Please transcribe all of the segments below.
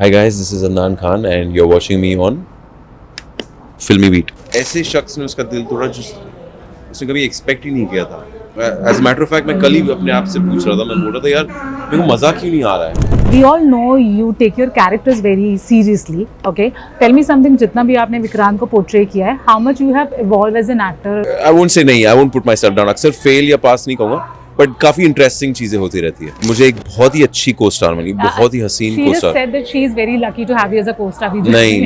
Hi guys, this is Adnan Khan and you're watching me on Filmy Beat. ऐसे शख्स ने उसका दिल तोड़ा जो उसने कभी एक्सपेक्ट ही नहीं किया था. As a matter of fact, मैं कल ही अपने आप से पूछ रहा था, मैं बोल रहा था यार मेरे को मजा क्यों नहीं आ रहा है. We all know you take your characters very seriously. Okay, tell me something. जितना भी आपने विक्रांत को पोर्ट्रे किया है, how much you have evolved as an actor? I won't say नहीं, I won't put myself down. अक्सर फेल या पास नहीं कहूँगा, बट काफी इंटरेस्टिंग चीजें होती रहती है. मुझे एक बहुत ही अच्छी को स्टार मिली, बहुत ही हसीन को She star. just said that she is very lucky to have you as a co-star. नहीं,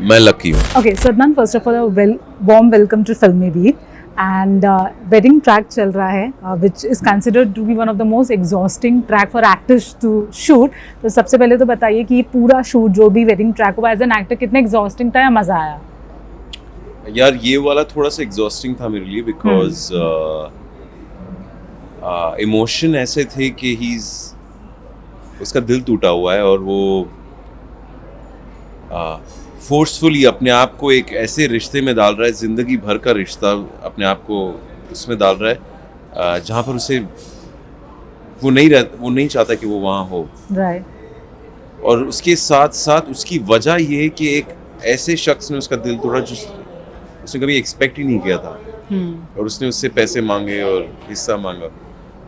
मैं लकी हूँ. Okay, so Adnan, first of all, a warm welcome to Filmy Beat. And wedding track चल रहा है, which is considered to be one of the most exhausting track for actors to shoot. तो सबसे पहले तो बताइए कि पूरा शूट जो भी wedding track हुआ एज एन एक्टर कितना exhausting था या मजा आया? यार ये वाला थोड़ा सा एग्जॉस्टिंग था मेरे लिए बिकॉज इमोशन ऐसे थे कि उसका दिल टूटा हुआ है और वो फोर्सफुली अपने आप को एक ऐसे रिश्ते में डाल रहा है, जिंदगी भर का रिश्ता अपने आप को उसमें डाल रहा है जहाँ पर उसे वो नहीं चाहता कि वो वहाँ हो. Right. और उसके साथ साथ उसकी वजह ये है कि एक ऐसे शख्स ने उसका दिल तोड़ा जो उसने कभी एक्सपेक्ट ही नहीं किया था. और उसने उससे पैसे मांगे और हिस्सा मांगा.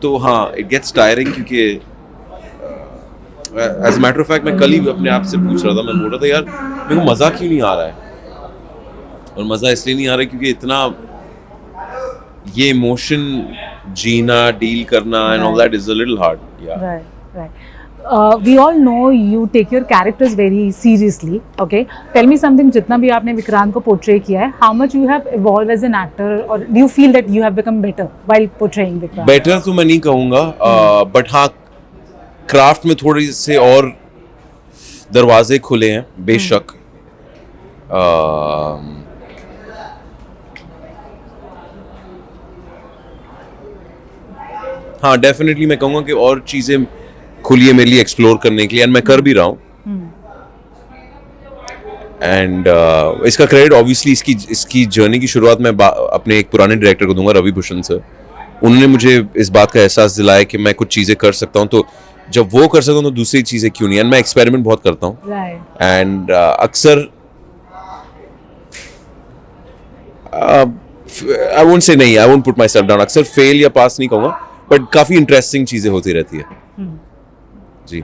तो हाँ, इट गेट्स टायरिंग क्योंकि एज मैटर ऑफ फैक्ट मैं कल ही अपने आप से पूछ रहा था, मैं बोल रहा था यार मेरे को मजा क्यों नहीं आ रहा है. और मजा इसलिए नहीं आ रहा है क्योंकि इतना ये इमोशन जीना, डील करना and all that is a little hard. Right. We all know you take your characters very seriously. Okay, tell me something. जितना भी आपने विक्रांत को पोर्ट्रे किया है, how much you have evolved as an actor, or do you feel that you have become better while portraying Vikrant? Better तो मैं नहीं कहूँगा, बट हाँ क्राफ्ट में थोड़ी से और दरवाजे खुले हैं बेशक. हाँ डेफिनेटली मैं कहूँगा कि और चीज़ें खुली है मेरे लिए एक्सप्लोर करने के लिए, एंड मैं कर भी रहा हूँ. एंड इसका क्रेडिट ऑब्वियसली इसकी जर्नी की शुरुआत मैं अपने एक पुराने डायरेक्टर को दूंगा, रवि भूषण सर. उन्होंने मुझे इस बात का एहसास दिलाया कि मैं कुछ चीज़ें कर सकता हूँ, तो जब वो कर सकता हूँ तो दूसरी चीज़ें क्यों नहीं. एंड मैं एक्सपेरिमेंट बहुत करता हूँ. एंड अक्सर आई वोंट से नहीं, I won't put my self down. अक्सर फेल या पास नहीं कहूँगा, बट काफ़ी इंटरेस्टिंग चीज़ें होती रहती है. जी.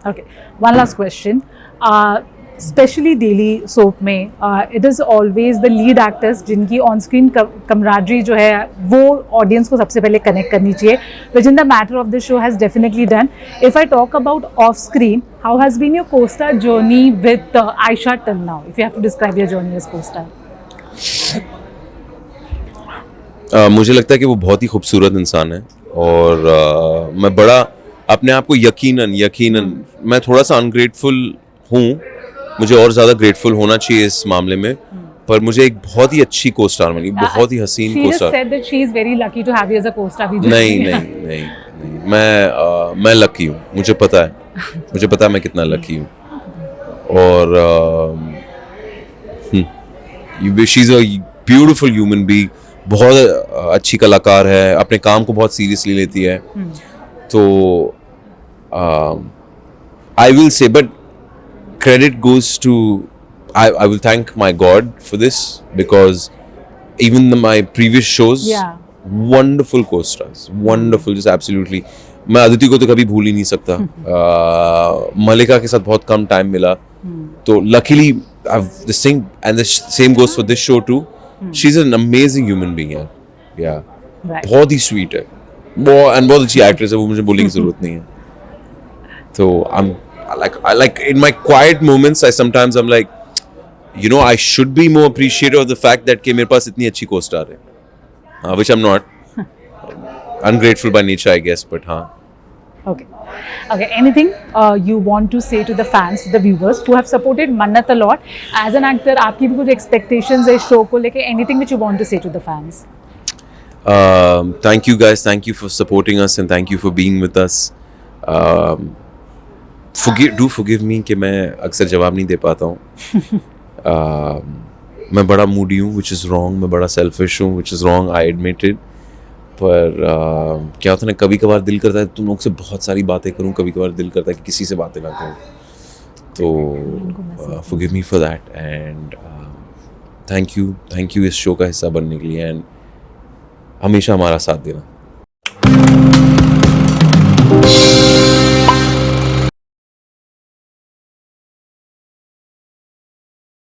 Okay, one last question. Especially daily soap में it is always the lead actors जिनकी on screen camaraderie जो है वो audience को सबसे पहले connect करनी चाहिए, which in the matter of the show has definitely done. If I talk about off screen, how has been your co-star journey with Aisha till now? If you have to describe your journey as co-star. मुझे लगता है कि वो बहुत ही खूबसूरत इंसान है और मैं बड़ा अपने आप को यकीनन मैं थोड़ा सा अनग्रेटफुल हूँ. मुझे और ज़्यादा ग्रेटफुल होना चाहिए इस मामले में, पर मुझे एक बहुत ही अच्छी को स्टार मिली, बहुत ही हसीन को star. She just said that she is very lucky to have you as a co-star. नहीं, मैं लकी हूँ. मुझे पता है मैं कितना लकी हूँ. और she is a beautiful human being. बहुत अच्छी कलाकार है, अपने काम को बहुत सीरियसली लेती है. तो I will say, but credit goes to I will thank my God for this, because even my previous shows, wonderful co-stars, wonderful, just absolutely. मैं अदिति को तो कभी भूल ही नहीं सकता. मलिका के साथ बहुत कम टाइम मिला, तो luckily this thing, and the same goes for this show too. She's an amazing human being. Yeah. बहुत ही sweet है, बहुत अच्छी actress है, वो मुझे बोलने की जरूरत नहीं है. तो I like in my quiet moments I'm like, you know, I should be more appreciative of the fact that कि मेरे पास इतनी अच्छी co-star है, which I'm not. Ungrateful by nature, I guess, but हाँ. Okay. Anything you want to say to the fans, the viewers who have supported Mannat a lot as an actor? आपकी भी कुछ expectations है show को लेके? Anything which you want to say to the fans? Thank you guys, thank you for supporting us and thank you for being with us. Forgive me कि मैं अक्सर जवाब नहीं दे पाता हूँ. मैं बड़ा मूडी हूँ, which is wrong. मैं बड़ा selfish हूँ, which is wrong. I admit it. पर क्या होता है ना, कभी कभार दिल करता है तुम लोग से बहुत सारी बातें करूं, कभी कभार दिल करता है कि किसी से बातें ना करूं. तो forgive me for that and thank you इस शो का हिस्सा बनने के लिए एंड हमेशा हमारा साथ देना.